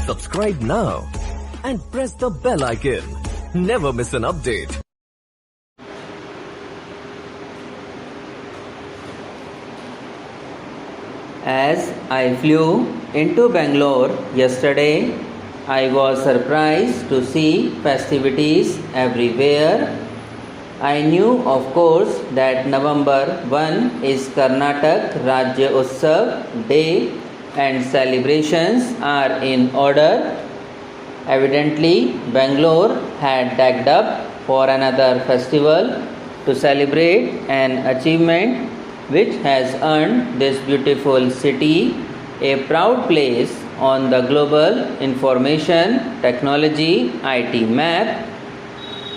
Subscribe now and press the bell icon. Never miss an update. As I flew into Bangalore yesterday, I was surprised to see festivities everywhere. I knew, of course, that November 1 is Karnataka Rajya Utsav Day and celebrations are in order. Evidently, Bangalore had dug up for another festival to celebrate an achievement which has earned this beautiful city a proud place on the global information technology IT map.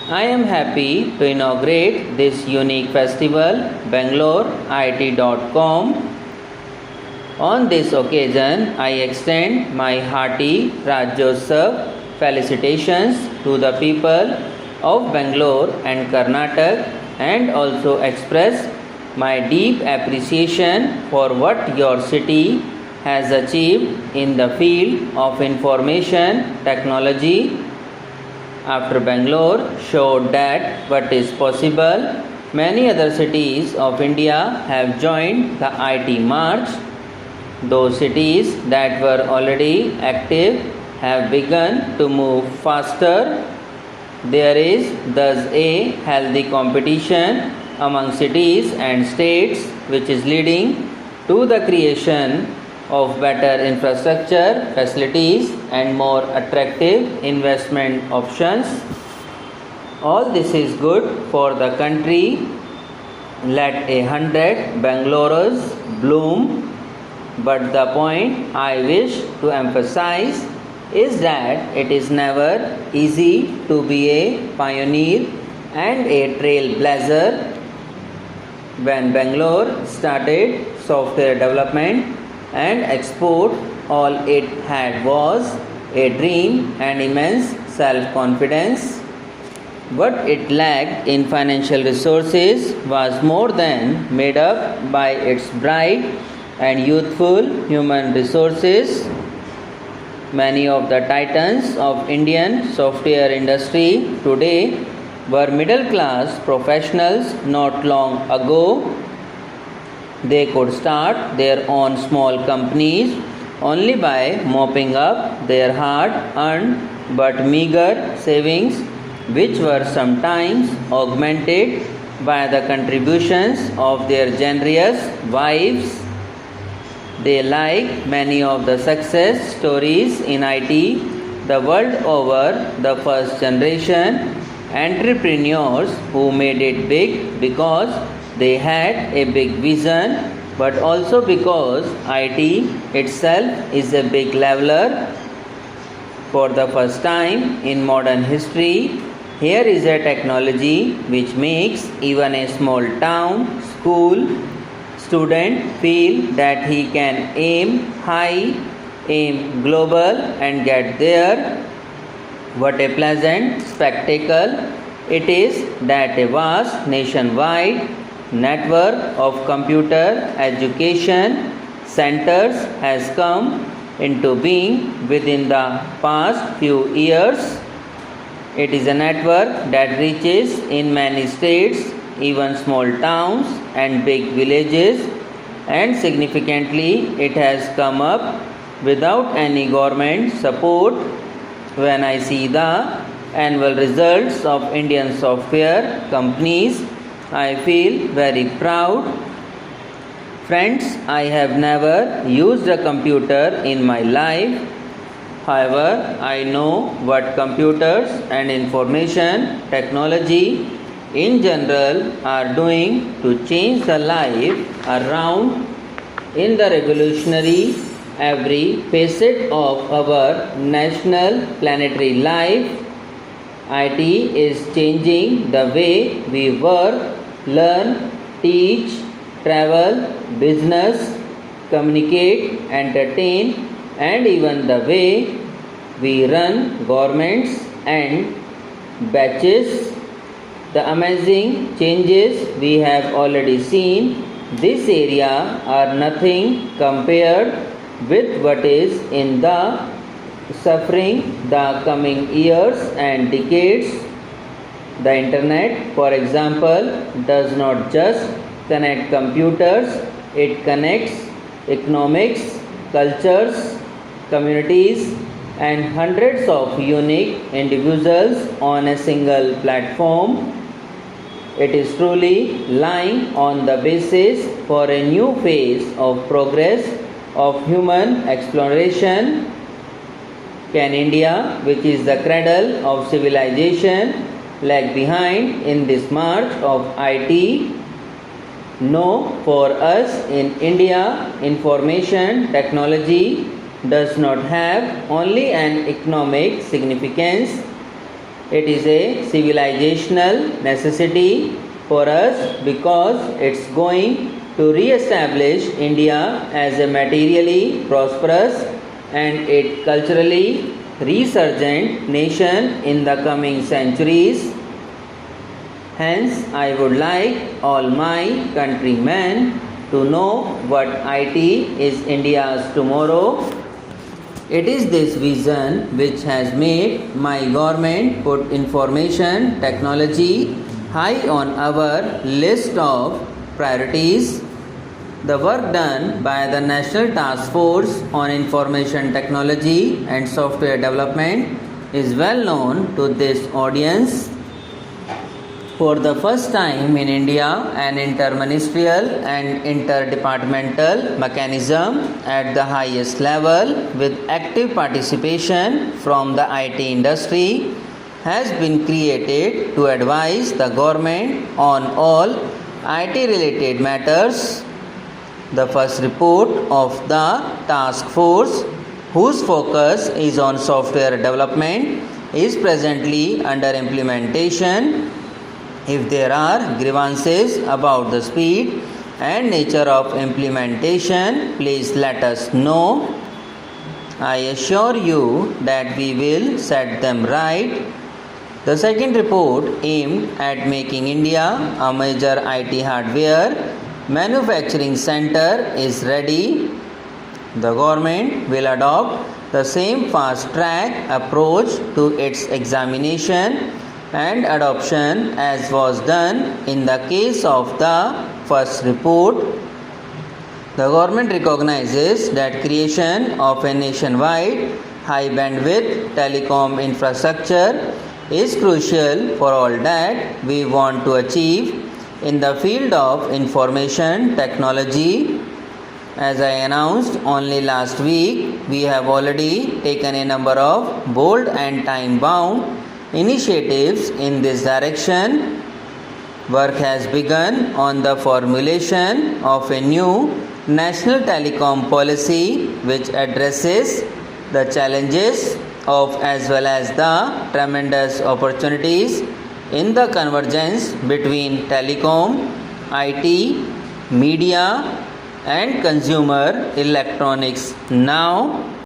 I am happy to inaugurate this unique festival, BangaloreIT.com. On this occasion, I extend my hearty Rajyotsav felicitations to the people of Bangalore and Karnataka, and also express my deep appreciation for what your city has achieved in the field of information technology. After Bangalore showed that what is possible, many other cities of India have joined the IT march. Those cities that were already active have begun to move faster. There is thus a healthy competition among cities and states which is leading to the creation of better infrastructure facilities and more attractive investment options. All this is good for the country. Let 100 Bangalores bloom. But the point I wish to emphasize is that it is never easy to be a pioneer and a trailblazer. When Bangalore started software development and export, all it had was a dream and immense self-confidence. What it lacked in financial resources was more than made up by its bright and youthful human resources. Many of the titans of Indian software industry today were middle class professionals not long ago. They could start their own small companies only by mopping up their hard-earned but meager savings, which were sometimes augmented by the contributions of their generous wives. They, like many of the success stories in IT the world over, the first generation entrepreneurs who made it big because they had a big vision, but also because IT itself is a big leveler. For the first time in modern history, here is a technology which makes even a small town, school, student feel that he can aim high, aim global and get there. What a pleasant spectacle it is that a vast nationwide network of computer education centers has come into being within the past few years. It is a network that reaches in many states, even small towns and big villages, and significantly it has come up without any government support. When I see the annual results of Indian software companies, I feel very proud. Friends, I have never used a computer in my life. However, I know what computers and information technology in general are doing to change the life around in the revolutionary every facet of our national planetary life. IT is changing the way we work, learn, teach, travel, business, communicate, entertain, and even the way we run governments and batches. The amazing changes we have already seen this area are nothing compared with what is in the suffering the coming years and decades. The internet, for example, does not just connect computers, it connects economics, cultures, communities, and hundreds of unique individuals on a single platform. It is truly lying on the basis for a new phase of progress of human exploration. Can India, which is the cradle of civilization, lag behind in this march of IT? No, for us in India, information technology does not have only an economic significance. It is a civilizational necessity for us because it's going to re-establish India as a materially prosperous and a culturally resurgent nation in the coming centuries. Hence, I would like all my countrymen to know what IT is India's tomorrow. It is this vision which has made my government put information technology high on our list of priorities. The work done by the National Task Force on Information Technology and Software Development is well known to this audience. For the first time in India, an interministerial and interdepartmental mechanism at the highest level with active participation from the IT industry has been created to advise the government on all IT related matters. The first report of the task force, whose focus is on software development, is presently under implementation. If there are grievances about the speed and nature of implementation, please let us know. I assure you that we will set them right. The second report aimed at making India a major IT hardware manufacturing center is ready. The government will adopt the same fast track approach to its examination and adoption as was done in the case of the first report. The government recognizes that creation of a nationwide high bandwidth telecom infrastructure is crucial for all that we want to achieve in the field of information technology. As I announced only last week, we have already taken a number of bold and time-bound initiatives in this direction. Work has begun on the formulation of a new national telecom policy which addresses the challenges of as well as the tremendous opportunities in the convergence between telecom, IT, media and consumer electronics. Now,